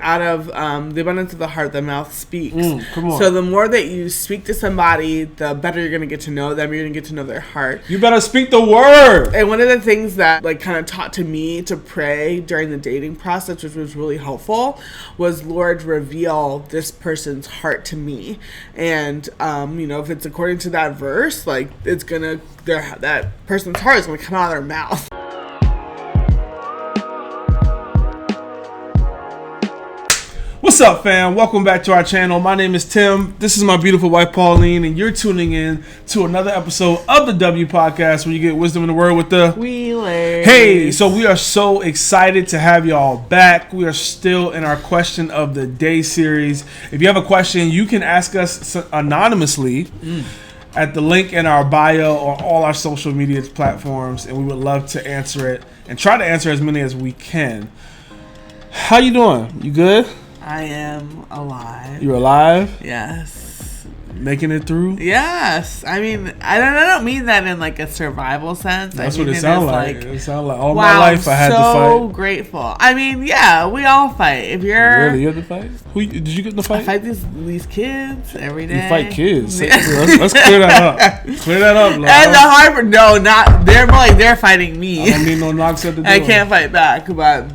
Out of the abundance of the heart, the mouth speaks. Come on. So the more that you speak to somebody, the better you're going to get to know them. You're going to get to know their heart. You better speak the word. And one of the things that like kind of taught to me to pray during the dating process, which was really helpful, was, Lord, reveal this person's heart to me. And, if it's according to that verse, like it's going to, that person's heart is going to come out of their mouth. What's up, fam? Welcome back to our channel. My name is Tim. This is my beautiful wife, Pauline, and you're tuning in to another episode of the W Podcast, where you get wisdom in the word with the Wheelers. Hey, so we are so excited to have y'all back. We are still in our question of the day series. If you have a question, you can ask us anonymously at the link in our bio on all our social media platforms, and we would love to answer it and try to answer as many as we can. How you doing? You good? I am alive. You're alive? Yes. Making it through? Yes. I mean, I don't mean that in like a survival sense. That's I mean, what it sounds like. It sounds like all wow, my life I had to fight. I'm so grateful. I mean, yeah, we all fight. If you're really, you had to fight? Did you get in the fight? I fight these kids every day. You fight kids? Let's clear that up. Clear that up. Lord. And the hard, no, not. They're more like they're fighting me. I don't need no knocks at the door. I can't fight back, but.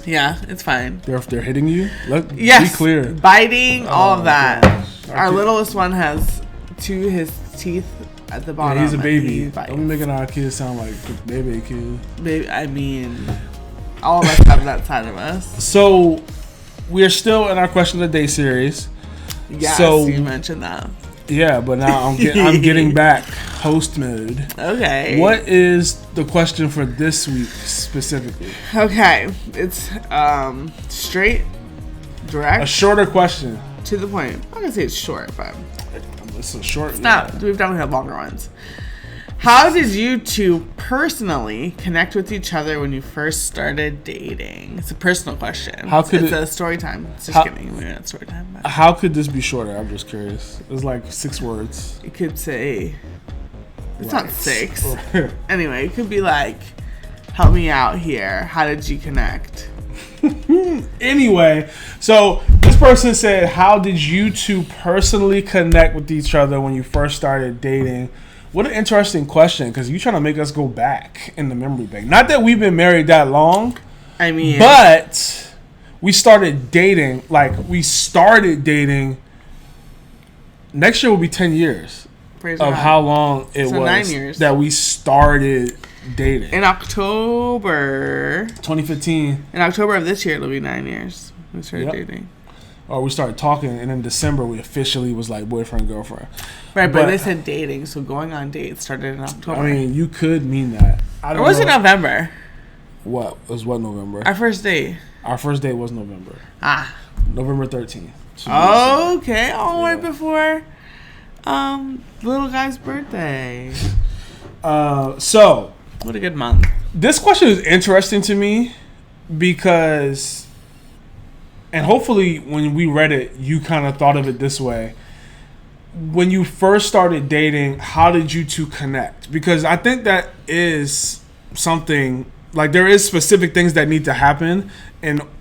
Yeah, it's fine. They're hitting you? Yes. Be clear. Biting, all of that. Our kid. littlest one has his teeth at the bottom. Yeah, he's a baby. Don't be making our kids sound like baby kids. Baby, I mean, all of us have that side of us. So, we are still in our question of the day series. Yes, so, you mentioned that. Yeah, but now I'm getting back host mode. Okay. What is the question for this week specifically? Okay, it's straight, direct. A shorter question. To the point. I'm gonna say it's short, but it's a short. It's not. We've definitely had longer ones. How did you two personally connect with each other when you first started dating? It's a personal question. It's a story time. Just kidding. We're not story time. But. How could this be shorter? I'm just curious. It's like 6 words. You could say... It's not 6. Anyway, it could be like, help me out here. How did you connect? Anyway, so this person said, how did you two personally connect with each other when you first started dating? What an interesting question, because you're trying to make us go back in the memory bank. Not that we've been married that long. I mean... But we started dating, next year will be 10 years of how long it was 9 years. that we started dating. In October... 2015. In October of this year, it'll be 9 years. We started dating. Or we started talking, and in December we officially was like boyfriend, girlfriend. Right, but they said dating, so going on dates started in October. I mean, you could mean that. Or was it November? What? It was what November? Our first date. Our first date was November. November 13th. Okay, right before little guy's birthday. So. What a good month. This question is interesting to me because... And hopefully when we read it, you kind of thought of it this way. When you first started dating, how did you two connect? Because I think that is something, like there is specific things that need to happen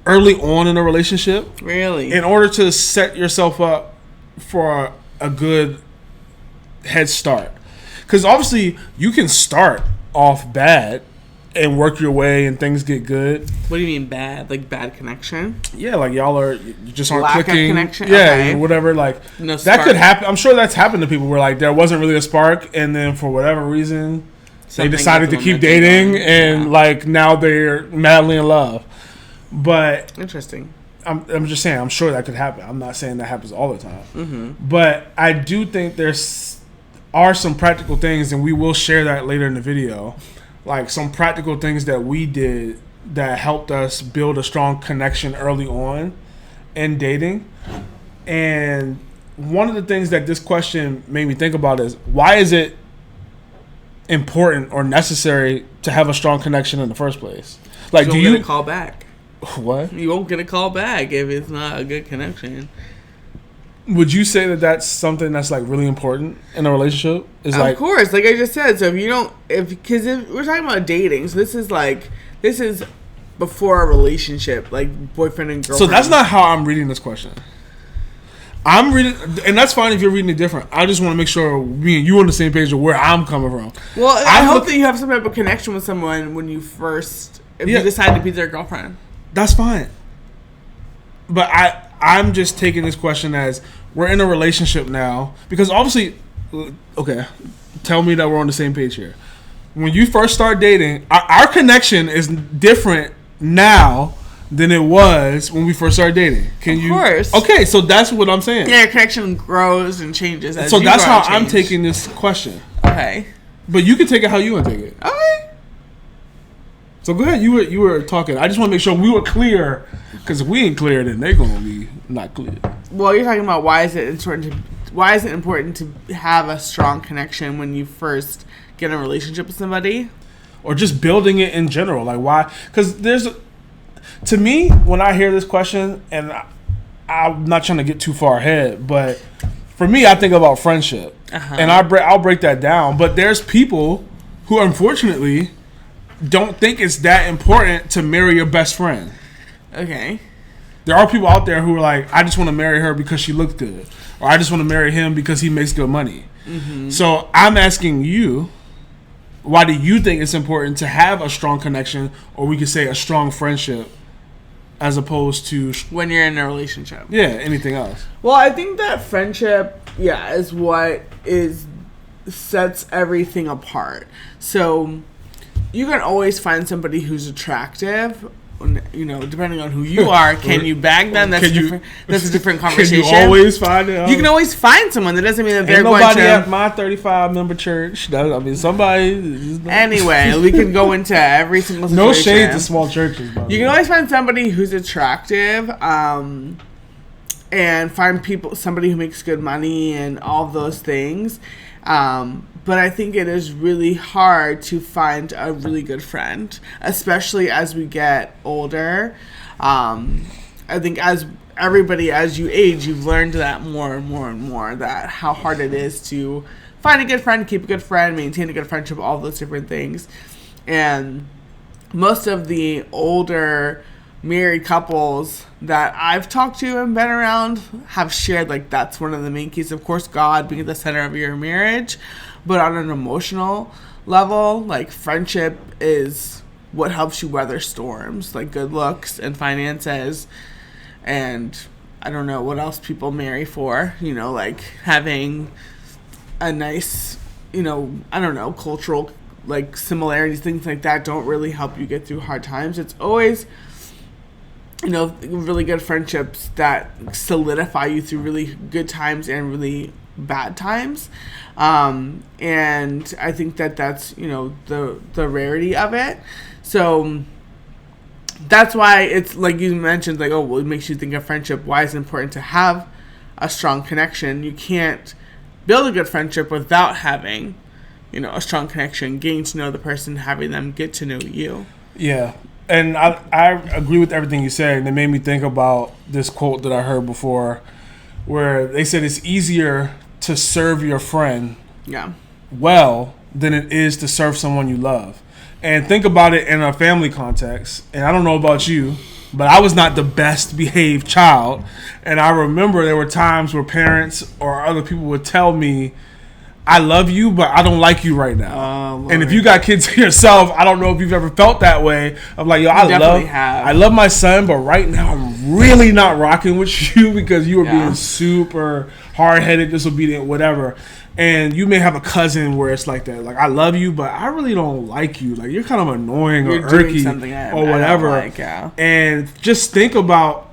early on in a relationship. Really? In order to set yourself up for a good head start. Because obviously you can start off bad and work your way and things get good. What do you mean bad? Like bad connection? Yeah, like y'all just aren't lack clicking. Of connection? Yeah, okay. Whatever. Like no that could happen. I'm sure that's happened to people where like there wasn't really a spark, and then for whatever reason they decided to keep dating, and like now they're madly in love. But interesting. I'm just saying. I'm sure that could happen. I'm not saying that happens all the time. But I do think are some practical things, and we will share that later in the video. Like some practical things that we did that helped us build a strong connection early on in dating. And one of the things that this question made me think about is, why is it important or necessary to have a strong connection in the first place? Like, you won't get a call back. What? You won't get a call back if it's not a good connection. Would you say that that's something that's like really important in a relationship? Of course, like I just said. So if we're talking about dating, so this is before a relationship, like boyfriend and girlfriend. So that's not how I'm reading this question. I'm reading, and that's fine if you're reading it different. I just want to make sure me and you are on the same page of where I'm coming from. Well, I hope that you have some type of connection with someone when you first, if you decide to be their girlfriend. That's fine. But I'm just taking this question as we're in a relationship now, because obviously, okay, tell me that we're on the same page here. When you first start dating, our connection is different now than it was when we first started dating. Of course. Okay, so that's what I'm saying. Yeah, your connection grows and changes. So that's how I'm taking this question. Okay. But you can take it how you want to take it. Okay. So go ahead. You were talking. I just want to make sure we were clear, because if we ain't clear, then they're gonna be not clear. Well, you're talking about why is it important to have a strong connection when you first get in a relationship with somebody, or just building it in general. Like why? Because to me, when I hear this question, and I'm not trying to get too far ahead, but for me, I think about friendship, and I'll break that down. But there's people who, unfortunately, don't think it's that important to marry your best friend. Okay. There are people out there who are like, I just want to marry her because she looks good, or I just want to marry him because he makes good money. Mm-hmm. So I'm asking you, why do you think it's important to have a strong connection, or we could say a strong friendship, as opposed to when you're in a relationship? Yeah, anything else. Well, I think that friendship, is what sets everything apart. So you can always find somebody who's attractive. Depending on who you are, can you bag them? That's a different conversation. Can you always find it? You can always find someone. That doesn't mean that they're going to. Nobody at my 35 member church. Somebody. Anyway, we can go into every single situation. No shade to small churches. You can always find somebody who's attractive, and find somebody who makes good money and all those things. But I think it is really hard to find a really good friend, especially as we get older. I think as you age, you've learned that more and more and more, that how hard it is to find a good friend, keep a good friend, maintain a good friendship, all those different things. And most of the older married couples that I've talked to and been around have shared, like, that's one of the main keys. Of course, God being at the center of your marriage, but on an emotional level, like, friendship is what helps you weather storms, like good looks and finances, and I don't know what else people marry for, like having a nice, I don't know, cultural, like, similarities, things like that don't really help you get through hard times. It's always, really good friendships that solidify you through really good times and really bad times. And I think that's, the rarity of it. So that's why it's like you mentioned, like, it makes you think of friendship. Why is it important to have a strong connection? You can't build a good friendship without having, a strong connection, getting to know the person, having them get to know you. Yeah. And I agree with everything you said, and it made me think about this quote that I heard before, where they said it's easier to serve your friend well than it is to serve someone you love. And think about it in a family context. And I don't know about you, but I was not the best behaved child. And I remember there were times where parents or other people would tell me, I love you, but I don't like you right now. And if you got kids yourself, I don't know if you've ever felt that way. I'm like, I love my son, but right now I'm really not rocking with you because you are being super hard-headed, disobedient, whatever. And you may have a cousin where it's like that. Like, I love you, but I really don't like you. Like, you're kind of annoying or irky or whatever. And just think about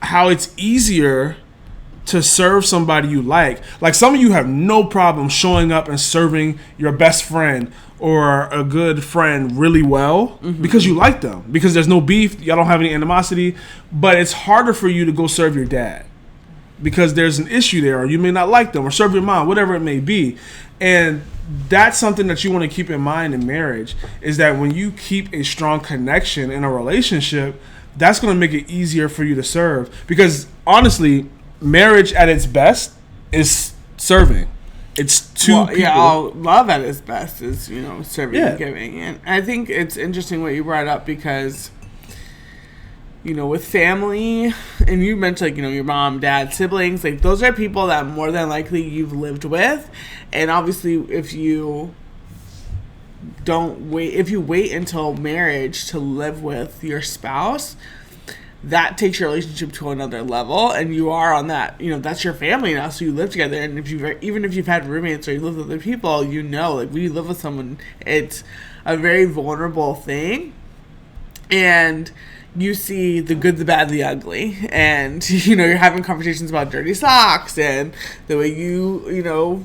how it's easier to serve somebody you like. Like, some of you have no problem showing up and serving your best friend or a good friend really well because you like them, because there's no beef, y'all don't have any animosity. But it's harder for you to go serve your dad because there's an issue there, or you may not like them, or serve your mom, whatever it may be. And that's something that you want to keep in mind in marriage, is that when you keep a strong connection in a relationship, that's going to make it easier for you to serve. Because honestly, marriage at its best is serving. It's two people. Love at its best is, serving and giving. And I think it's interesting what you brought up, because with family, and you mentioned, like, your mom, dad, siblings, like, those are people that more than likely you've lived with. And obviously, if you wait until marriage to live with your spouse, that takes your relationship to another level, and you are on that, that's your family now, so you live together. And even if you've had roommates or you live with other people, like, when you live with someone, it's a very vulnerable thing. And you see the good, the bad, the ugly. And, you're having conversations about dirty socks and the way you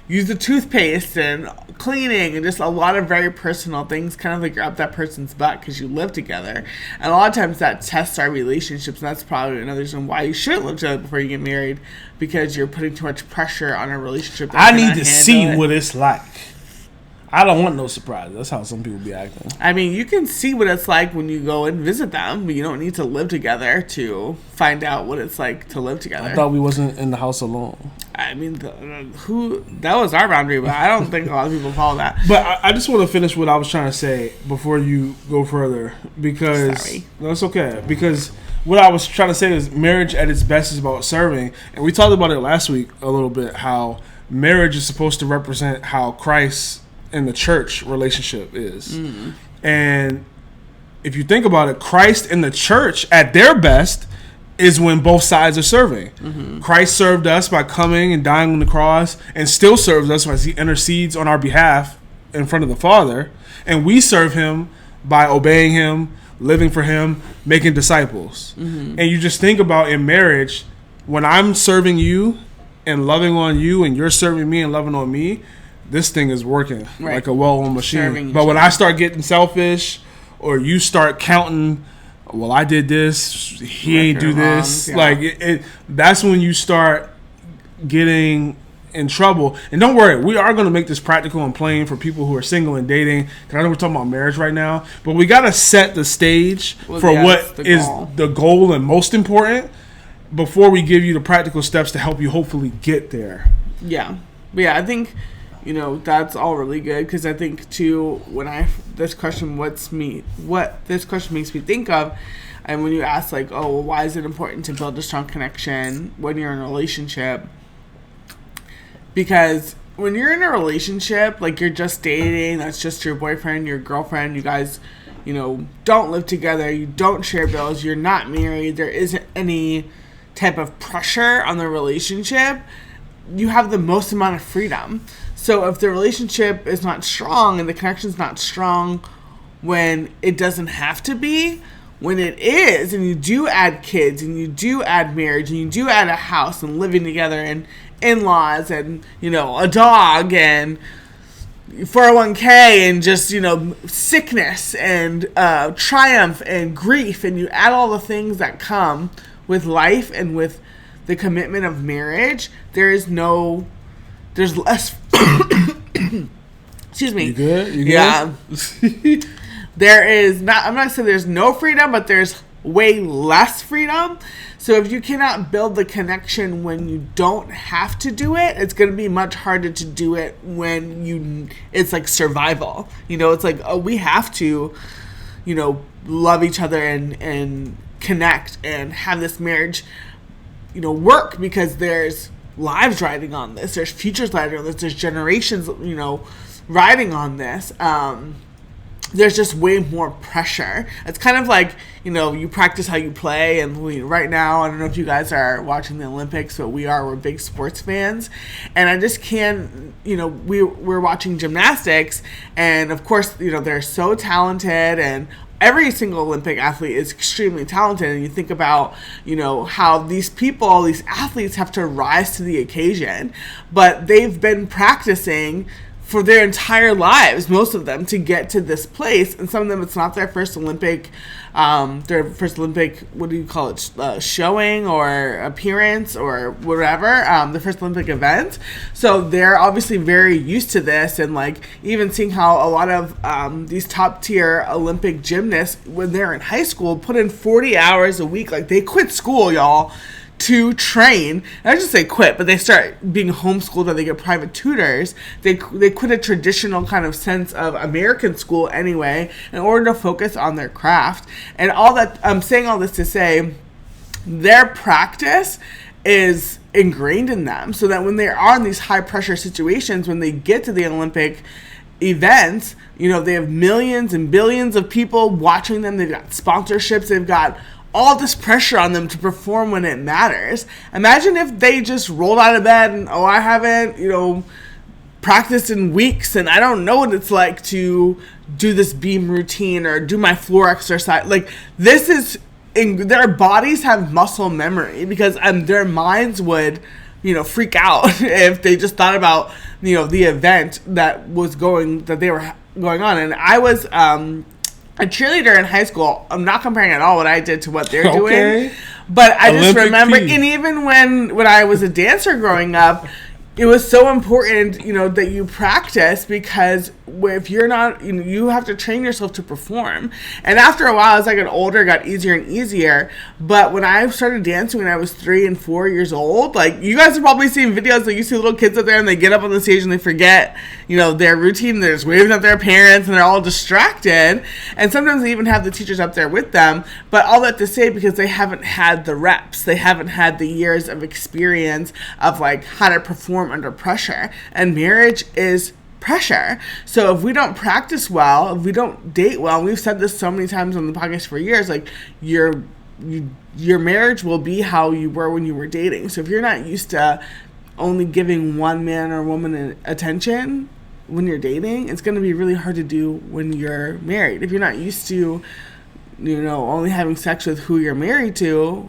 use the toothpaste and cleaning and just a lot of very personal things, kind of like you're up that person's butt because you live together. And a lot of times that tests our relationships, and that's probably another reason why you shouldn't live together before you get married, because you're putting too much pressure on a relationship. I need to see what it's like. I don't want no surprises. That's how some people be acting. I mean, you can see what it's like when you go and visit them, but you don't need to live together to find out what it's like to live together. I thought we wasn't in the house alone. I mean, that was our boundary, but I don't think a lot of people follow that. But I just want to finish what I was trying to say before you go further, because no, it's okay. Because what I was trying to say is marriage at its best is about serving, and we talked about it last week a little bit. How marriage is supposed to represent how Christ and the church relationship is. And if you think about it, Christ and the church at their best is when both sides are serving. Christ served us by coming and dying on the cross, and still serves us as he intercedes on our behalf in front of the Father, and we serve him by obeying him, living for him, making disciples. And you just think about in marriage, when I'm serving you and loving on you, and you're serving me and loving on me, this thing is working like a well-oiled machine. But when I start getting selfish, or you start counting, well, I did this, he ain't do this, like that's when you start getting in trouble. And don't worry, we are going to make this practical and plain for people who are single and dating, because I know we're talking about marriage right now, but we got to set the stage for what is the goal and most important before we give you the practical steps to help you hopefully get there. Yeah, I think that's all really good, because I think too, when this question makes me think of, and when you ask, like, oh, well, why is it important to build a strong connection when you're in a relationship? Because when you're in a relationship, like, you're just dating, that's just your boyfriend, your girlfriend, you guys, don't live together, you don't share bills, you're not married, there isn't any type of pressure on the relationship, you have the most amount of freedom. So if the relationship is not strong and the connection's not strong when it doesn't have to be, when it is, and you do add kids, and you do add marriage, and you do add a house and living together, and in-laws, and, a dog, and 401k, and just, sickness, and triumph, and grief, and you add all the things that come with life and with the commitment of marriage, there's less excuse me. You good? Yeah. There is not, I'm not saying there's no freedom, but there's way less freedom. So if you cannot build the connection when you don't have to do it, it's going to be much harder to do it when it's like survival. It's like, oh, we have to, love each other and connect and have this marriage, work, because there's lives riding on this, there's futures riding on this, there's generations, riding on this. There's just way more pressure. It's kind of like, you practice how you play, and right now, I don't know if you guys are watching the Olympics, but we're big sports fans, and I just can't, we're watching gymnastics, and of course, they're so talented, and every single Olympic athlete is extremely talented, and you think about, how these athletes have to rise to the occasion, but they've been practicing for their entire lives, most of them, to get to this place, and some of them, it's not their first Olympic, what do you call it, showing or appearance or whatever, the first Olympic event. So they're obviously very used to this, and like even seeing how a lot of these top tier Olympic gymnasts, when they're in high school, put in 40 hours a week. Like, they quit school, y'all, to train. I just say quit, but they start being homeschooled or they get private tutors. They quit a traditional kind of sense of American school anyway in order to focus on their craft. And all that, I'm saying all this to say, their practice is ingrained in them, so that when they are in these high pressure situations, when they get to the Olympic events, you know, they have millions and billions of people watching them. They've got sponsorships. They've got all this pressure on them to perform when it matters. Imagine if they just rolled out of bed and, I haven't, practiced in weeks and I don't know what it's like to do this beam routine or do my floor exercise. Like, this is, their bodies have muscle memory because their minds would, freak out if they just thought about, the event that they were going on. And I was a cheerleader in high school. I'm not comparing at all what I did to what they're doing, but I just Olympic remember, peak. and even when I was a dancer growing up, it was so important, that you practice, because if you're not, you have to train yourself to perform. And after a while, as I got older, it got easier and easier. But when I started dancing when I was 3 and 4 years old, like, you guys have probably seen videos, like, you see little kids up there and they get up on the stage and they forget, their routine. They're just waving at their parents and they're all distracted. And sometimes they even have the teachers up there with them. But all that to say, because they haven't had the reps, they haven't had the years of experience of, like, how to perform under pressure. And marriage is pressure. So if we don't practice well, if we don't date well, and we've said this so many times on the podcast for years, like, your marriage will be how you were when you were dating. So if you're not used to only giving one man or woman attention when you're dating, it's going to be really hard to do when you're married. If you're not used to, only having sex with who you're married to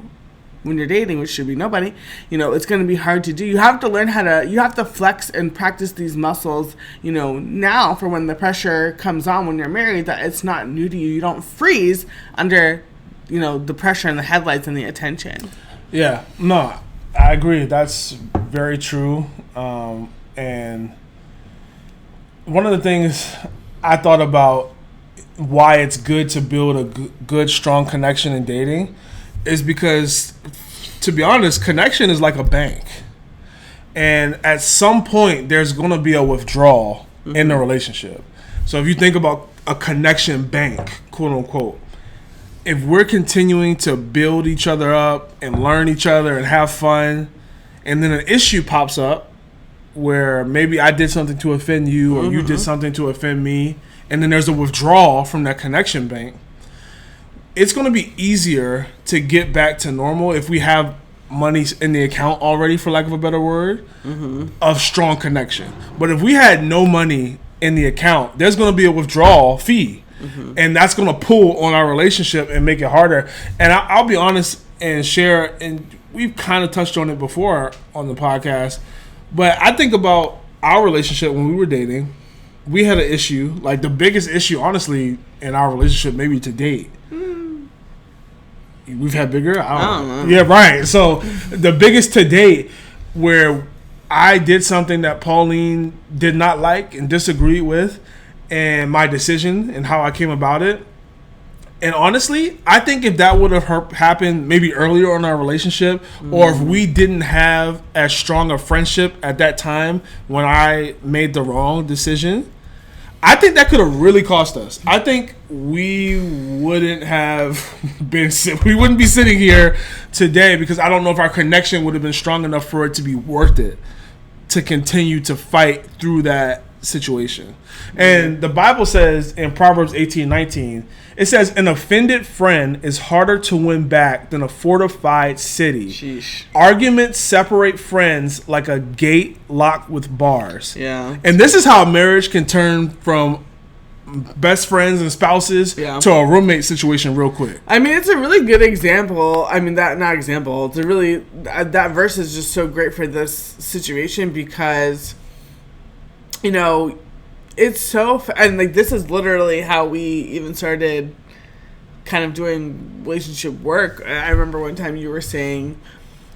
when you're dating, which should be nobody, it's going to be hard to do. You have to learn you have to flex and practice these muscles, now for when the pressure comes on when you're married, that it's not new to you. You don't freeze under, the pressure and the headlights and the attention. Yeah, no, I agree. That's very true. And one of the things I thought about why it's good to build a good, strong connection in dating is because, to be honest, connection is like a bank. And at some point, there's going to be a withdrawal in the relationship. So if you think about a connection bank, quote unquote, if we're continuing to build each other up and learn each other and have fun, and then an issue pops up where maybe I did something to offend you or you did something to offend me, and then there's a withdrawal from that connection bank, it's going to be easier to get back to normal if we have money in the account already, for lack of a better word, of strong connection. But if we had no money in the account, there's going to be a withdrawal fee. And that's going to pull on our relationship and make it harder. And I'll be honest and share, and we've kind of touched on it before on the podcast, but I think about our relationship when we were dating. We had an issue, like the biggest issue, honestly, in our relationship maybe to date. We've had bigger? I don't know. Yeah, right. So the biggest to date, where I did something that Pauline did not like and disagreed with, and my decision and how I came about it. And honestly, I think if that would have happened maybe earlier in our relationship, or if we didn't have as strong a friendship at that time when I made the wrong decision, I think that could have really cost us. I think we wouldn't be sitting here today, because I don't know if our connection would have been strong enough for it to be worth it to continue to fight through that situation. And the Bible says in Proverbs 18:19, it says, an offended friend is harder to win back than a fortified city. Sheesh. Arguments separate friends like a gate locked with bars. Yeah. And this is how marriage can turn from best friends and spouses to a roommate situation real quick. I mean, it's a really good example. I mean, it's a really, that verse is just so great for this situation, because, it's so, and like, this is literally how we even started kind of doing relationship work. I remember one time you were saying,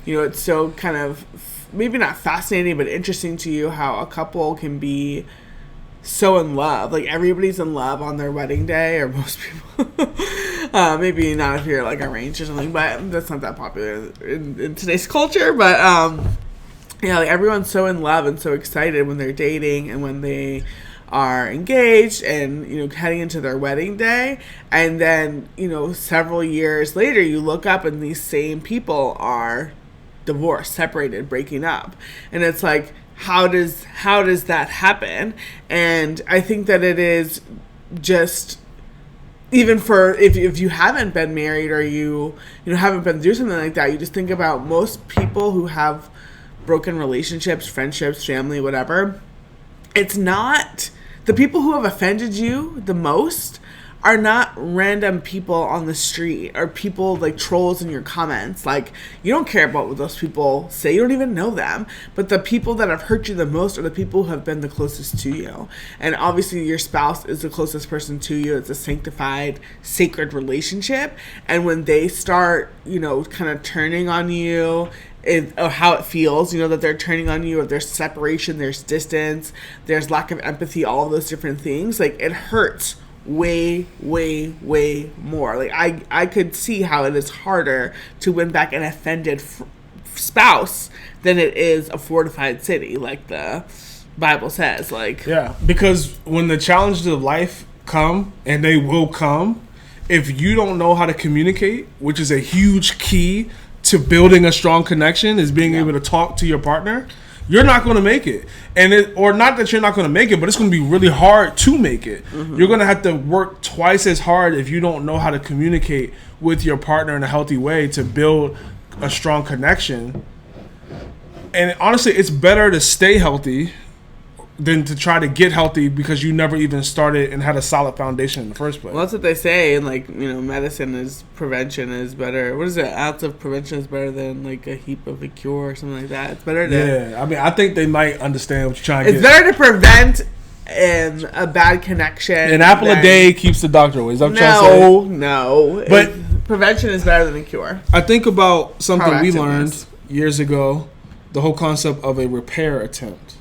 it's so kind of, maybe not fascinating, but interesting to you how a couple can be so in love. Like, everybody's in love on their wedding day, or most people. Maybe not if you're like arranged or something, but that's not that popular in today's culture. But yeah, like everyone's so in love and so excited when they're dating and when they are engaged and, you know, heading into their wedding day. And then, you know, several years later, you look up and these same people are divorced, separated, breaking up. And it's like, how does that happen? And I think that it is just, even for if you haven't been married or you know haven't been through something like that, you just think about most people who have broken relationships, friendships, family, whatever. It's not the people who have offended you the most are not random people on the street or people like trolls in your comments. Like, you don't care about what those people say. You don't even know them. But the people that have hurt you the most are the people who have been the closest to you. And obviously your spouse is the closest person to you. It's a sanctified, sacred relationship. And when they start, you know, kind of turning on you, or how it feels, you know, that they're turning on you, or there's separation, there's distance, there's lack of empathy, all of those different things, like, it hurts way more. Like, I could see how it is harder to win back an offended spouse than it is a fortified city, like the Bible says. Like, yeah, because when the challenges of life come, and they will come, if you don't know how to communicate, which is a huge key to building a strong connection, is being able to talk to your partner, you're not going to make it. Or not that you're not going to make it, but it's going to be really hard to make it. Mm-hmm. You're going to have to work twice as hard if you don't know how to communicate with your partner in a healthy way to build a strong connection. And honestly, it's better to stay healthy than to try to get healthy because you never even started and had a solid foundation in the first place. Well, that's what they say. And, like, you know, prevention is better. What is it? An ounce of prevention is better than, like, a heap of a cure or something like that. It's better to... Yeah, I mean, I think they might understand what you're trying to get. It's better to prevent a bad connection. An apple a day keeps the doctor away. Is that what you're trying to say? No. But prevention is better than a cure. I think about something we learned years ago, the whole concept of a repair attempt.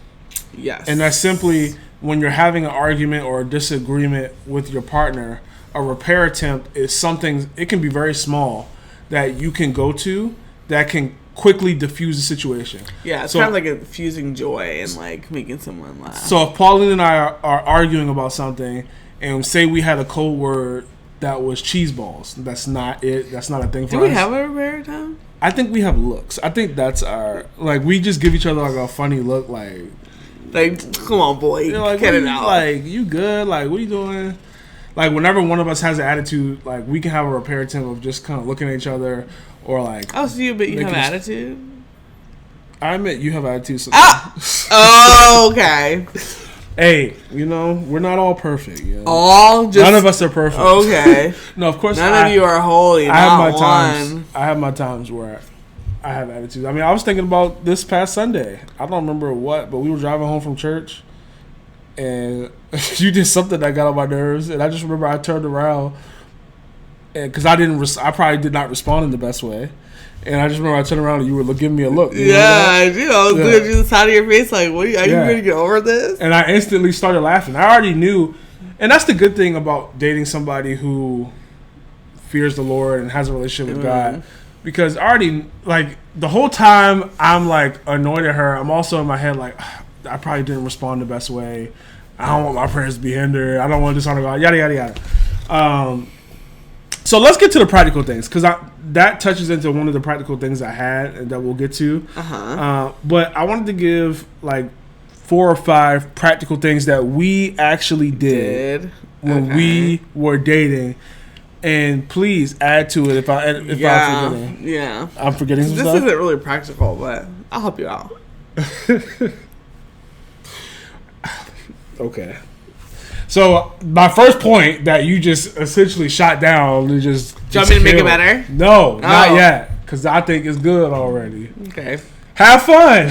Yes. And that's simply when you're having an argument or a disagreement with your partner, a repair attempt is something, it can be very small, that you can go to that can quickly diffuse the situation. Yeah, it's kind of like a diffusing joy and like making someone laugh. So if Pauline and I are arguing about something and say we had a code word that was cheese balls, that's not it. That's not a thing for us. Do we have a repair attempt? I think we have looks. I think that's our, like, we just give each other like a funny look, like, come on, boy, like, get it out. Like, you good? Like, what are you doing? Like, whenever one of us has an attitude, like, we can have a repair attempt of just kind of looking at each other, or like. Oh, so you have attitude? I admit you have attitude. Sometimes. Oh, okay. Hey, you know, we're not all perfect. You know? None of us are perfect. Okay. No, of course none of you are holy. I have my times where I have attitude. I mean, I was thinking about this past Sunday. I don't remember what, but we were driving home from church, and you did something that got on my nerves, and I just remember I turned around, and because I probably did not respond in the best way, and I just remember I turned around and you were giving me a look. Yeah, I do. I was looking at the side of your face like, "What? Are you going to get over this?" And I instantly started laughing. I already knew, and that's the good thing about dating somebody who fears the Lord and has a relationship with God. Because I already, like, the whole time I'm, like, annoyed at her, I'm also in my head, like, I probably didn't respond the best way. I don't want my prayers to be hindered. I don't want to dishonor God, yada, yada, yada. So let's get to the practical things, because that touches into one of the practical things I had and that we'll get to. But I wanted to give, like, 4 or 5 practical things that we actually did when we were dating. And please add to it if I'm forgetting. Yeah. I'm forgetting some stuff. This isn't really practical, but I'll help you out. Okay. So my first point that you just essentially shot down and just. Do you want me to make it better? No, not yet, because I think it's good already. Okay. Have fun.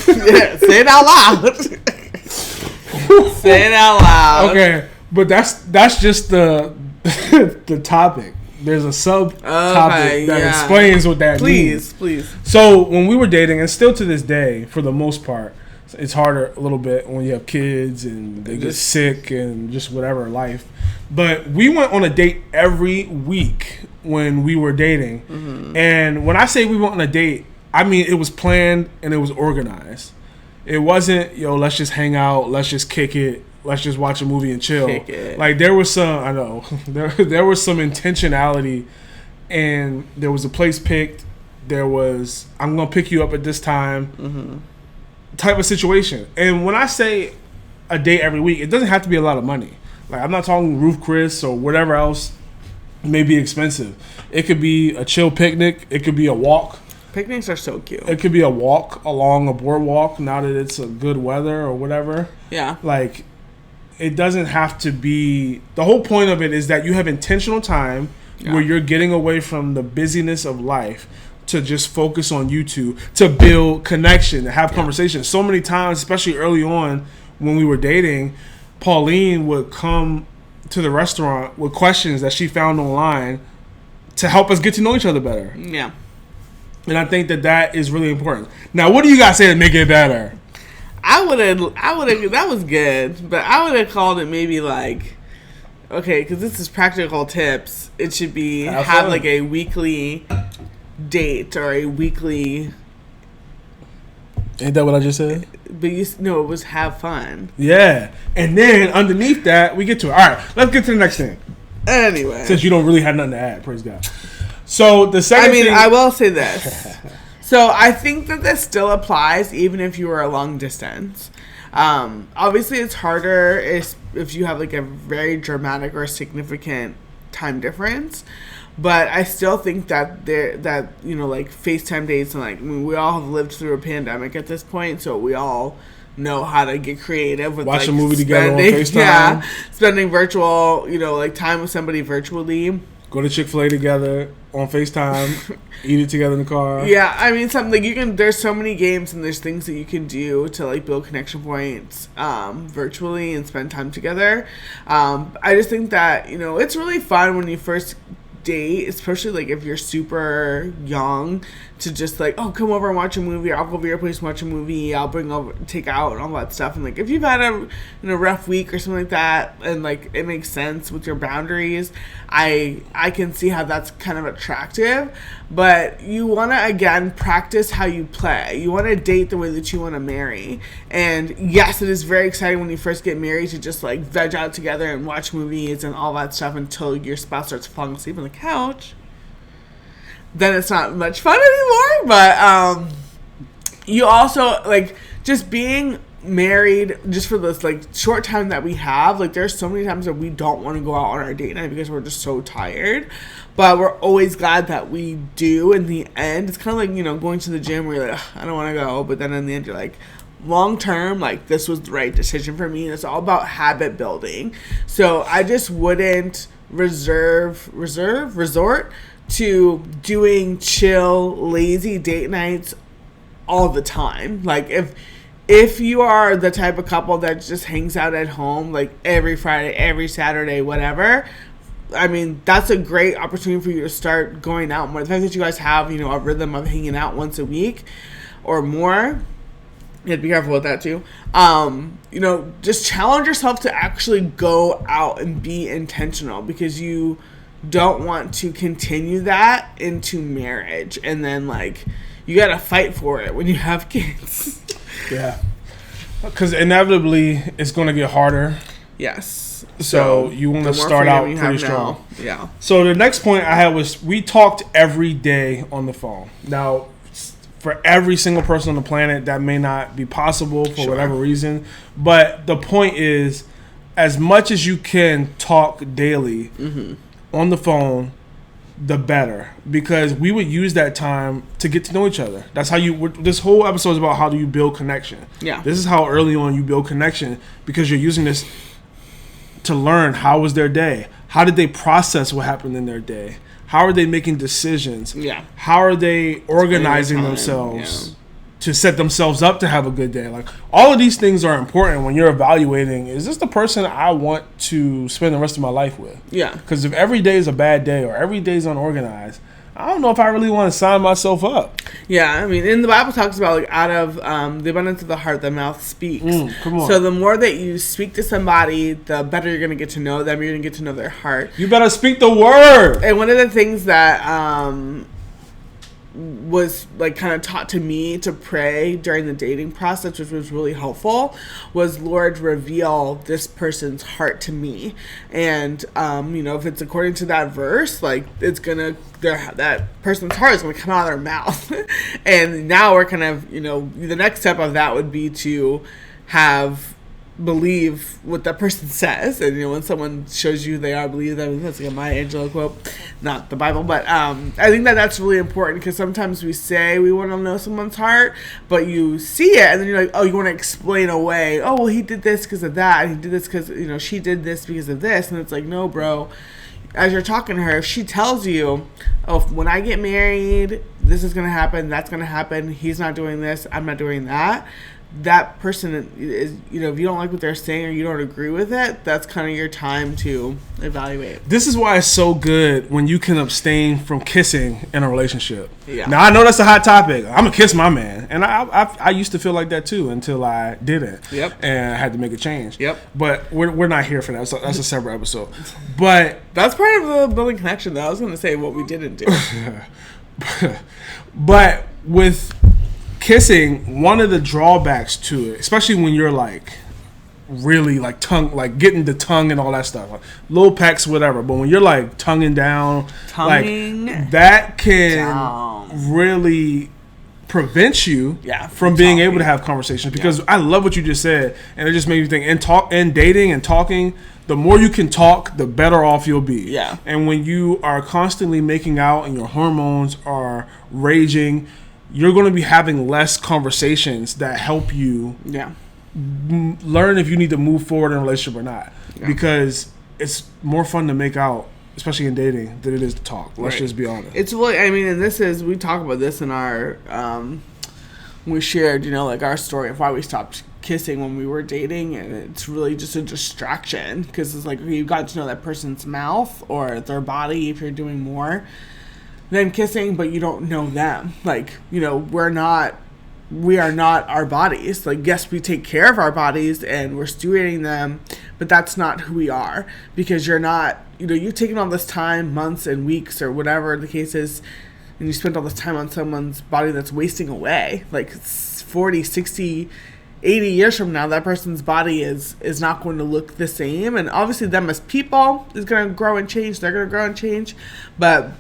Yeah, say it out loud. Say it out loud. Okay, but that's just the topic. There's a sub topic that explains what that means. Please. So when we were dating, and still to this day, for the most part, It's harder a little bit when you have kids and they get sick and just whatever life. But we went on a date every week when we were dating. Mm-hmm. And when I say we went on a date, I mean it was planned and it was organized. It wasn't, let's just hang out, let's just kick it, let's just watch a movie and chill. Like there was some, I know, there was some intentionality, and there was a place picked. There was, I'm going to pick you up at this time type of situation. And when I say a date every week, it doesn't have to be a lot of money. Like I'm not talking Roof Chris or whatever else may be expensive. It could be a chill picnic. It could be a walk. Picnics are so cute. It could be a walk along a boardwalk now that it's a good weather or whatever. Yeah. Like it doesn't have to be, the whole point of it is that you have intentional time where you're getting away from the busyness of life to just focus on you two, to build connection, to have conversations. So many times, especially early on when we were dating, Pauline would come to the restaurant with questions that she found online to help us get to know each other better. Yeah. And I think that is really important. Now, what do you guys say to make it better? I would have, that was good, but I would have called it maybe like, okay, because this is practical tips. It should be have like a weekly date or a weekly. Ain't that what I just said? But it was have fun. Yeah, and then underneath that, we get to it. All right, let's get to the next thing. Anyway, since you don't really have nothing to add, praise God. So the second thing, I will say this. So I think that this still applies even if you are a long distance. Obviously, it's harder if you have like a very dramatic or significant time difference. But I still think that like FaceTime dates and like we all have lived through a pandemic at this point, so we all know how to get creative with watch a movie together on FaceTime. Yeah, spending virtual, like time with somebody virtually. Go to Chick-fil-A together on FaceTime, eat it together in the car. Yeah, I mean something there's so many games and there's things that you can do to like build connection points virtually and spend time together. I just think that, it's really fun when you first date, especially like if you're super young, to just like, oh, come over and watch a movie, or I'll go over your place and watch a movie, I'll bring over take out and all that stuff. And like if you've had a rough week or something like that and like it makes sense with your boundaries, I can see how that's kind of attractive. But you want to again practice how you play. You want to date the way that you want to marry. And yes, it is very exciting when you first get married to just like veg out together and watch movies and all that stuff until your spouse starts falling asleep on the couch. Then it's not much fun anymore. But you also like just being married just for this like short time that we have. Like there's so many times that we don't want to go out on our date night because we're just so tired. But we're always glad that we do in the end. It's kind of like, going to the gym where you're like, I don't want to go. But then in the end, you're like, long term, like this was the right decision for me. And it's all about habit building. So I just wouldn't resort to doing chill, lazy date nights all the time. Like if you are the type of couple that just hangs out at home like every Friday, every Saturday, whatever, I mean, that's a great opportunity for you to start going out more. The fact that you guys have, a rhythm of hanging out once a week or more, you have to be careful with that too. Just challenge yourself to actually go out and be intentional, because you don't want to continue that into marriage and then like you gotta fight for it when you have kids. Yeah, because inevitably it's going to get harder. Yes. So you want to start out pretty strong. Now. Yeah. So the next point I had was we talked every day on the phone. Now, for every single person on the planet, that may not be possible for whatever reason. But the point is, as much as you can talk daily on the phone, the better. Because we would use that time to get to know each other. That's how this whole episode is about how do you build connection. Yeah. This is how early on you build connection, because you're using this to learn how was their day. How did they process what happened in their day? How are they making decisions? Yeah. How are they organizing themselves to set themselves up to have a good day? Like, all of these things are important when you're evaluating, is this the person I want to spend the rest of my life with? Yeah. Because if every day is a bad day or every day is unorganized, I don't know if I really want to sign myself up. Yeah, I mean, in the Bible talks about, like, out of the abundance of the heart, the mouth speaks. Come on. So the more that you speak to somebody, the better you're going to get to know them. You're going to get to know their heart. You better speak the word. And one of the things that was, like, kind of taught to me to pray during the dating process, which was really helpful, was, Lord, reveal this person's heart to me. And if it's according to that verse, like, it's gonna, that person's heart is gonna come out of their mouth. And now we're kind of, the next step of that would be to believe what that person says. And when someone shows you who they are, believe them. That's like a Maya Angelou quote, not the Bible, but I think that's really important, because sometimes we say we want to know someone's heart, but you see it and then you're like, oh, you want to explain away, oh, well, he did this because of that, and he did this because she did this because of this. And it's like, no, bro, as you're talking to her, if she tells you, oh, when I get married, this is going to happen, that's going to happen, he's not doing this, I'm not doing that, that person is, if you don't like what they're saying or you don't agree with it, that's kind of your time to evaluate. This is why it's so good when you can abstain from kissing in a relationship. Yeah. Now, I know that's a hot topic. I'm going to kiss my man. And I used to feel like that too until I didn't. Yep. And I had to make a change. Yep. But we're not here for that. So that's a separate episode. But that's part of the building connection, though. I was going to say what we didn't do. But with kissing, one of the drawbacks to it, especially when you're like really like tongue, like getting the tongue and all that stuff, like little pecks, whatever. But when you're like tonguing down, like that can really prevent you from being able to have conversations. Because I love what you just said, and it just made me think. In dating and talking, the more you can talk, the better off you'll be. Yeah. And when you are constantly making out and your hormones are raging, you're going to be having less conversations that help you learn if you need to move forward in a relationship or not. Yeah. Because it's more fun to make out, especially in dating, than it is to talk. Let's just be honest. It's really, I mean, and we talk about this in our, we shared, like our story of why we stopped kissing when we were dating, and it's really just a distraction, because it's like you got to know that person's mouth or their body if you're doing more than kissing, but you don't know them. Like, we are not our bodies. Like, yes, we take care of our bodies and we're stewarding them, but that's not who we are, because you're not, you've taken all this time, months and weeks or whatever the case is, and you spent all this time on someone's body that's wasting away. Like 40, 60, 80 years from now, that person's body is not going to look the same. And obviously them as people is going to grow and change. They're going to grow and change. But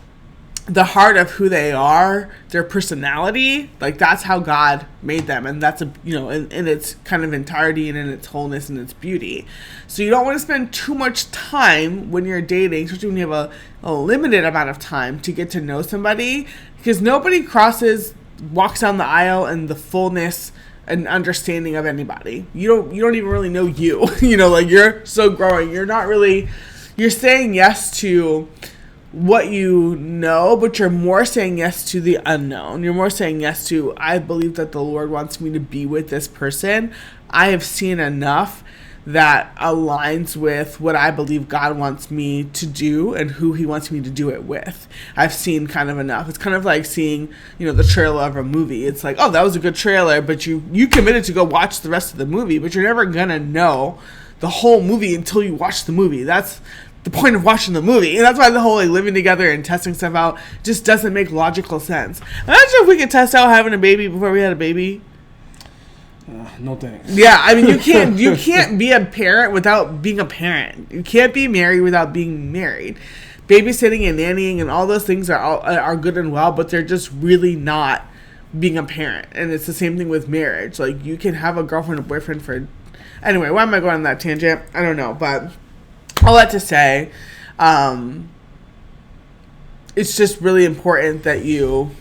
the heart of who they are, their personality, like that's how God made them, and that's in its kind of entirety and in its wholeness and its beauty. So you don't want to spend too much time when you're dating, especially when you have a limited amount of time to get to know somebody, because nobody walks down the aisle in the fullness and understanding of anybody. You don't even really know you. Like you're so growing. You're saying yes to what you know, but you're more saying yes to the unknown. You're more saying yes to, I believe that the Lord wants me to be with this person. I have seen enough that aligns with what I believe God wants me to do and who he wants me to do it with. I've seen kind of enough. It's kind of like seeing, the trailer of a movie. It's like, oh, that was a good trailer, but you committed to go watch the rest of the movie, but you're never gonna know the whole movie until you watch the movie. That's the point of watching the movie, and that's why the whole living together and testing stuff out just doesn't make logical sense. Imagine if we could test out having a baby before we had a baby. No thanks. Yeah, I mean, you can't be a parent without being a parent. You can't be married without being married. Babysitting and nannying and all those things are good and well, but they're just really not being a parent. And it's the same thing with marriage. Like, you can have a girlfriend or boyfriend for... Anyway, why am I going on that tangent? I don't know, but all that to say, it's just really important that you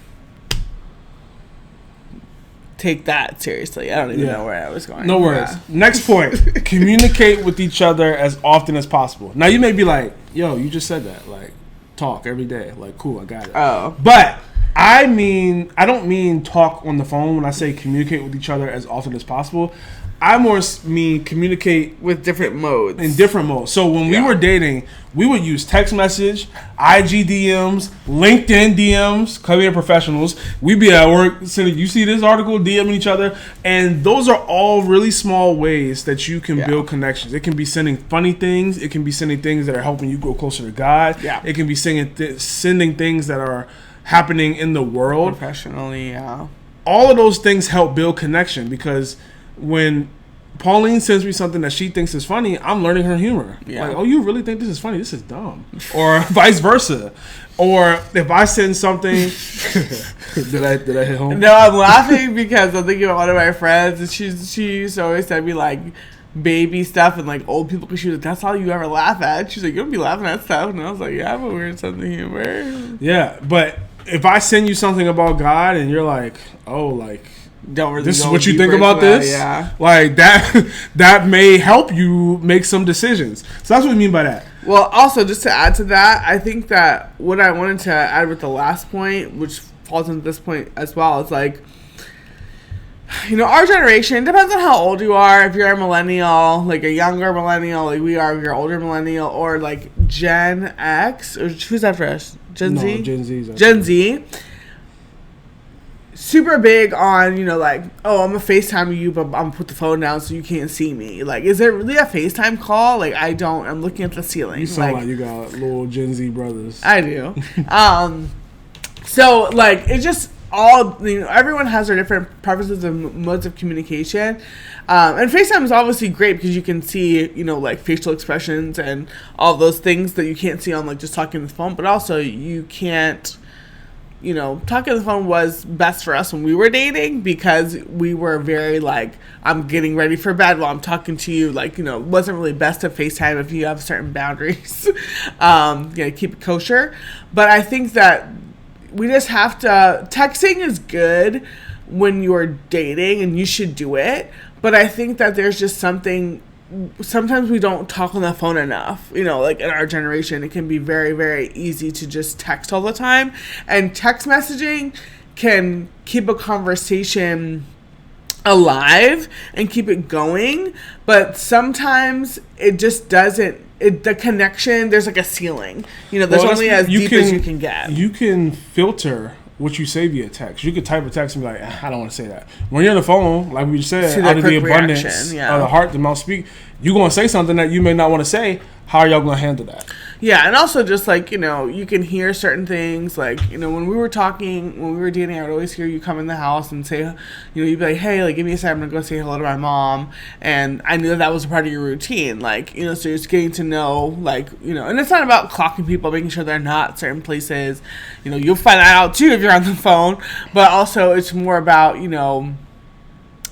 take that seriously. I don't even know where I was going. No worries. Next point. Communicate with each other as often as possible. Now, you may be like, yo, you just said that. Like, talk every day. Like, cool, I got it. Oh. But I don't mean talk on the phone when I say communicate with each other as often as possible. I more mean communicate with different modes. In different modes. So when we were dating, we would use text message, IG DMs, LinkedIn DMs, because we are professionals. We'd be at work saying, you see this article, DMing each other. And those are all really small ways that you can build connections. It can be sending funny things. It can be sending things that are helping you grow closer to God. Yeah. It can be sending things that are happening in the world. Professionally, yeah. All of those things help build connection, because when Pauline sends me something that she thinks is funny, I'm learning her humor. Yeah. Like, oh, you really think this is funny? This is dumb. Or vice versa. Or if I send something... did I hit home? No, I'm laughing because I'm thinking about one of my friends, and she used to always send me, like, baby stuff and, like, old people, because she was like, that's all you ever laugh at. She's like, you don't be laughing at stuff. And I was like, yeah, I have a weird sense of humor. Yeah, but if I send you something about God and you're like, oh, like... Don't really this is what you think about this? Yeah. Like, that may help you make some decisions. So that's what we mean by that. Well, also, just to add to that, I think that what I wanted to add with the last point, which falls into this point as well, is like, you know, our generation, depends on how old you are. If you're a millennial, like a younger millennial, like we are, if you're older millennial, or like Gen X, or who's after us? Gen Z? Gen Z. Gen Z. Super big on, you know, like, oh, I'm gonna FaceTime you, but I'm gonna put the phone down so you can't see me. Like, is it really a FaceTime call? Like, I don't. I'm looking at the ceiling. You sound like you got little Gen Z brothers. I do. So, like, it's just all, you know, everyone has their different preferences and modes of communication. And FaceTime is obviously great because you can see, you know, like, facial expressions and all those things that you can't see on, like, just talking on the phone. But also, you can't... You know, talking on the phone was best for us when we were dating, because we were very, like, I'm getting ready for bed while I'm talking to you. Like, you know, it wasn't really best to FaceTime if you have certain boundaries. You know, keep it kosher. But I think that we just have to... Texting is good when you're dating, and you should do it. But I think that there's just something... Sometimes we don't talk on the phone enough. You know, like in our generation, it can be very, very easy to just text all the time. And text messaging can keep a conversation alive and keep it going. But sometimes it just doesn't. The connection, there's like a ceiling. You know, there's only as deep as you can get. You can filter what you say via text. You could type a text and be like, I don't want to say that. When you're on the phone, like we just said, out of the abundance of the heart, the mouth speak, you're going to say something that you may not want to say. How are y'all going to handle that? Yeah, and also just, like, you know, you can hear certain things. Like, you know, when we were dating, I would always hear you come in the house and say, you know, you'd be like, hey, like, give me a second, I'm going to go say hello to my mom. And I knew that was a part of your routine. Like, you know, so you're just getting to know, like, you know, and it's not about clocking people, making sure they're not at certain places. You know, you'll find that out, too, if you're on the phone. But also it's more about, you know,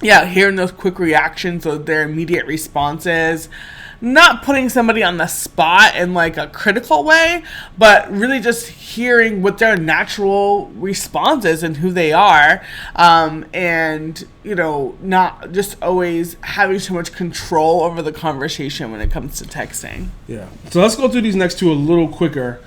hearing those quick reactions, so their immediate responses. Not putting somebody on the spot in, like, a critical way, but really just hearing what their natural response is and who they are. And, you know, not just always having so much control over the conversation when it comes to texting. Yeah. So let's go through these next two a little quicker.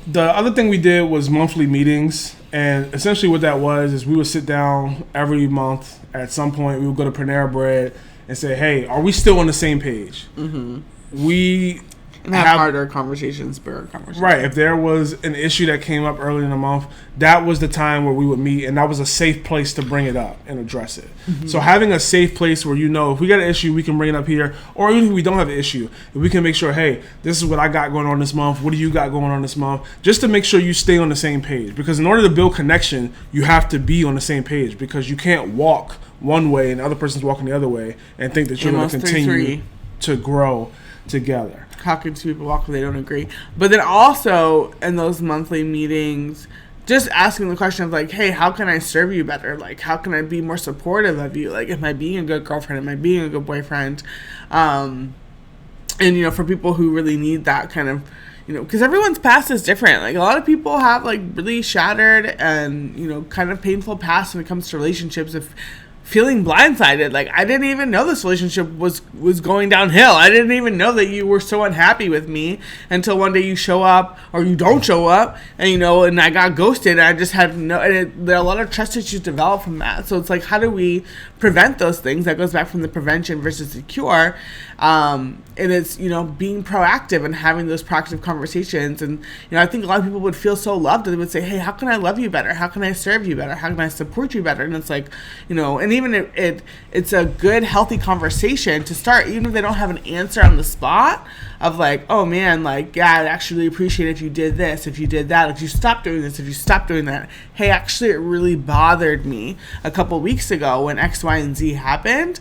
The other thing we did was monthly meetings. And essentially what that was is we would sit down every month. At some point, we would go to Panera Bread and say, hey, are we still on the same page? Mm-hmm. We and have harder conversations, bigger conversations. Right. If there was an issue that came up early in the month, that was the time where we would meet, and that was a safe place to bring it up and address it. Mm-hmm. So having a safe place where, you know, if we got an issue, we can bring it up here, or even if we don't have an issue, we can make sure, hey, this is what I got going on this month. What do you got going on this month? Just to make sure you stay on the same page. Because in order to build connection, you have to be on the same page, because you can't walk one way and the other person's walking the other way and think that you're going to continue to grow together. How can two people walk when they don't agree? But then also in those monthly meetings, just asking the question of, like, hey, how can I serve you better? Like, how can I be more supportive of you? Like, am I being a good girlfriend? Am I being a good boyfriend? And, you know, for people who really need that kind of, you know, because everyone's past is different. Like, a lot of people have, like, really shattered and, you know, kind of painful past when it comes to relationships. If feeling blindsided. Like, I didn't even know this relationship was going downhill. I didn't even know that you were so unhappy with me until one day you show up or you don't show up, and, you know, and I got ghosted, and I just had there are a lot of trust issues developed from that. So it's like, how do we prevent those things? That goes back from the prevention versus the cure. And it's, you know, being proactive and having those proactive conversations. And, you know, I think a lot of people would feel so loved, and they would say, hey, how can I love you better? How can I serve you better? How can I support you better? And it's like, you know, and even it's a good, healthy conversation to start, even if they don't have an answer on the spot of like, oh man, like, yeah, I'd actually appreciate if you did this, if you did that, if you stopped doing this, if you stopped doing that. Hey, actually, it really bothered me a couple weeks ago when X, Y, and Z happened.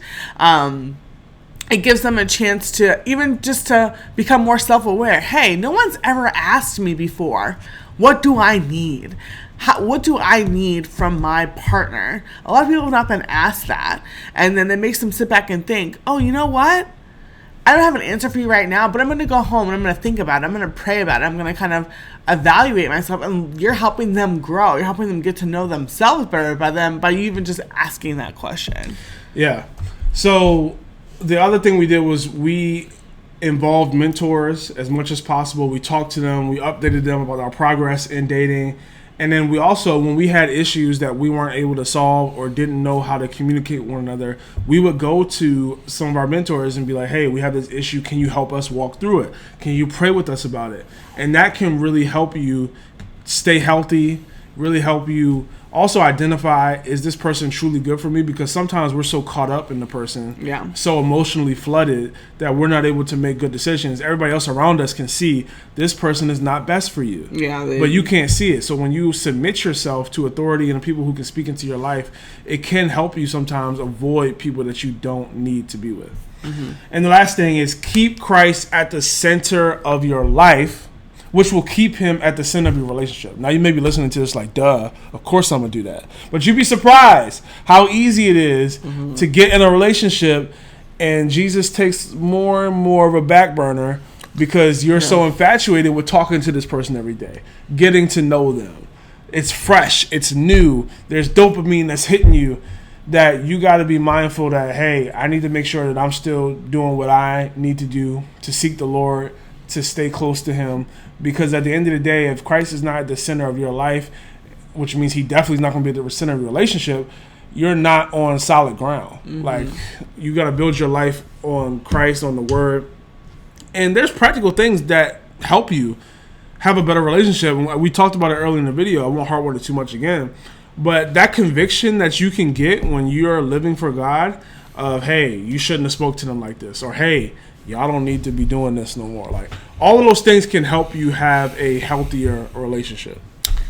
It gives them a chance to even just to become more self-aware. Hey, no one's ever asked me before, what do I need? What do I need from my partner? A lot of people have not been asked that. And then it makes them sit back and think, oh, you know what? I don't have an answer for you right now, but I'm going to go home and I'm going to think about it. I'm going to pray about it. I'm going to kind of evaluate myself. And you're helping them grow. You're helping them get to know themselves better by you even just asking that question. Yeah. So the other thing we did was we involved mentors as much as possible. We talked to them. We updated them about our progress in dating. And then we also, when we had issues that we weren't able to solve or didn't know how to communicate with one another, we would go to some of our mentors and be like, hey, we have this issue. Can you help us walk through it? Can you pray with us about it? And that can really help you stay healthy, really help you also identify, is this person truly good for me? Because sometimes we're so caught up in the person, so emotionally flooded that we're not able to make good decisions. Everybody else around us can see this person is not best for you, but you can't see it. So when you submit yourself to authority and people who can speak into your life, it can help you sometimes avoid people that you don't need to be with. Mm-hmm. And the last thing is keep Christ at the center of your life, which will keep him at the center of your relationship. Now, you may be listening to this like, duh, of course I'm going to do that. But you'd be surprised how easy it is to get in a relationship and Jesus takes more and more of a back burner because you're so infatuated with talking to this person every day, getting to know them. It's fresh. It's new. There's dopamine that's hitting you that you got to be mindful that, hey, I need to make sure that I'm still doing what I need to do to seek the Lord, to stay close to him. Because at the end of the day, if Christ is not at the center of your life, which means he definitely is not going to be at the center of your relationship, you're not on solid ground. Mm-hmm. Like, you got to build your life on Christ, on the word. And there's practical things that help you have a better relationship. We talked about it earlier in the video. I won't hardware it too much again. But that conviction that you can get when you're living for God of, hey, you shouldn't have spoke to them like this. Or, hey, y'all don't need to be doing this no more. Like, all of those things can help you have a healthier relationship.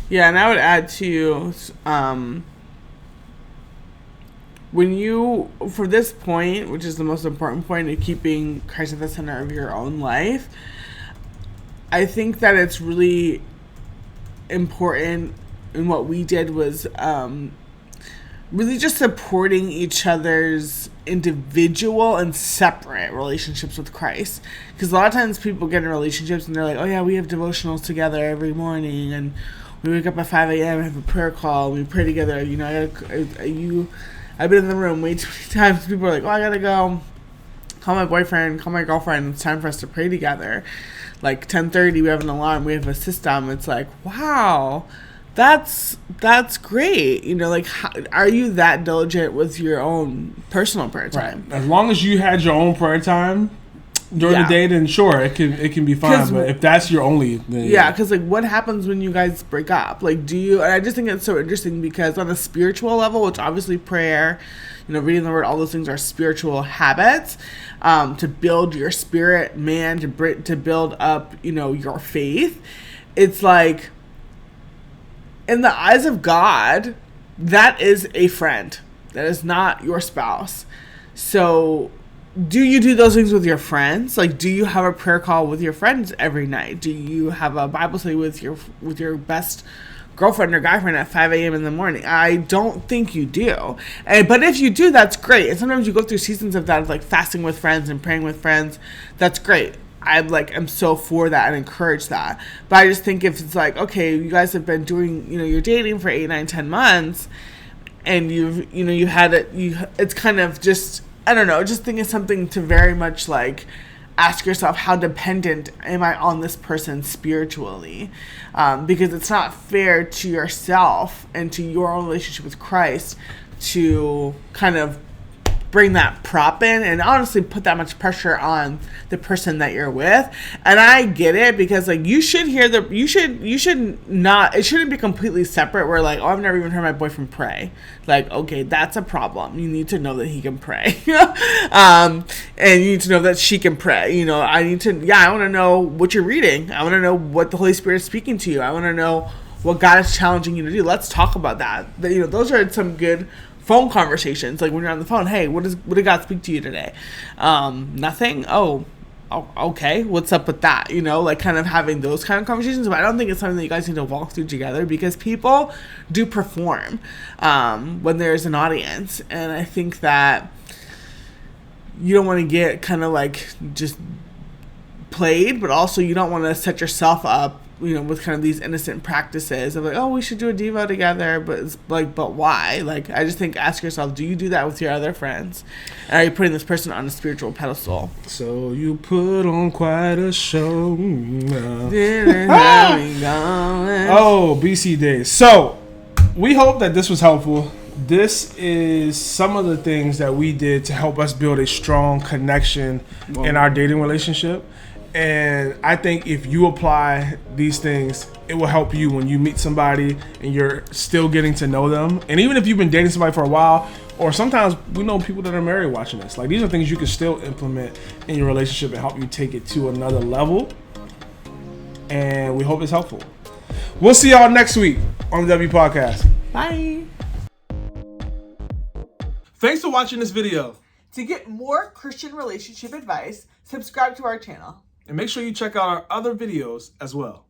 Yeah, and I would add to when you, for this point, which is the most important point of keeping Christ at the center of your own life, I think that it's really important, and what we did was really just supporting each other's individual and separate relationships with Christ. Because a lot of times people get in relationships and they're like, oh yeah, we have devotionals together every morning, and we wake up at 5 a.m. and have a prayer call, and we pray together. You know, I've been in the room way too many times. People are like, oh, I gotta go call my boyfriend, call my girlfriend. It's time for us to pray together. Like 10:30, we have an alarm, we have a system. It's like, wow, that's great. You know, like, how, are you that diligent with your own personal prayer time? Right. As long as you had your own prayer time during the day, then sure, it can be fine. But if that's your only, then because like, what happens when you guys break up? Like, do you? And I just think it's so interesting because on a spiritual level, which obviously prayer, you know, reading the word, all those things are spiritual habits to build your spirit, man, to build up, you know, your faith. It's like, in the eyes of God, that is a friend. That is not your spouse. So, do you do those things with your friends? Like, do you have a prayer call with your friends every night? Do you have a Bible study with your best girlfriend or guy friend at 5 a.m. in the morning? I don't think you do. But if you do, that's great. And sometimes you go through seasons of that, of like fasting with friends and praying with friends. That's great. I'm so for that and encourage that. But I just think if it's like, okay, you guys have been doing, you know, you're dating for 8, 9, 10 months, and you had it, it's kind of just, I don't know, just think it's something to very much like ask yourself, how dependent am I on this person spiritually? Because it's not fair to yourself and to your own relationship with Christ to kind of bring that prop in and honestly put that much pressure on the person that you're with. And I get it, because like you should not, it shouldn't be completely separate where like, oh, I've never even heard my boyfriend pray. Like, okay, that's a problem. You need to know that he can pray. And you need to know that she can pray. I want to know what you're reading. I want to know what the Holy Spirit is speaking to you. I want to know what God is challenging you to do. Let's talk about that. Those are some good phone conversations, like when you're on the phone. Hey, what did God speak to you today? Nothing. Oh, okay, what's up with that? Like kind of having those kind of conversations. But I don't think it's something that you guys need to walk through together, because people do perform when there's an audience, and I think that you don't want to get kind of like just played, but also you don't want to set yourself up with kind of these innocent practices of like, oh, we should do a Devo together, but it's like, but why? Like, I just think, ask yourself, do you do that with your other friends? And are you putting this person on a spiritual pedestal? So you put on quite a show. Oh, BC days. So we hope that this was helpful. This is some of the things that we did to help us build a strong connection in our dating relationship. And I think if you apply these things, it will help you when you meet somebody and you're still getting to know them. And even if you've been dating somebody for a while, or sometimes we know people that are married watching this, like these are things you can still implement in your relationship and help you take it to another level. And we hope it's helpful. We'll see y'all next week on the W Podcast. Bye. Thanks for watching this video. To get more Christian relationship advice, subscribe to our channel. And make sure you check out our other videos as well.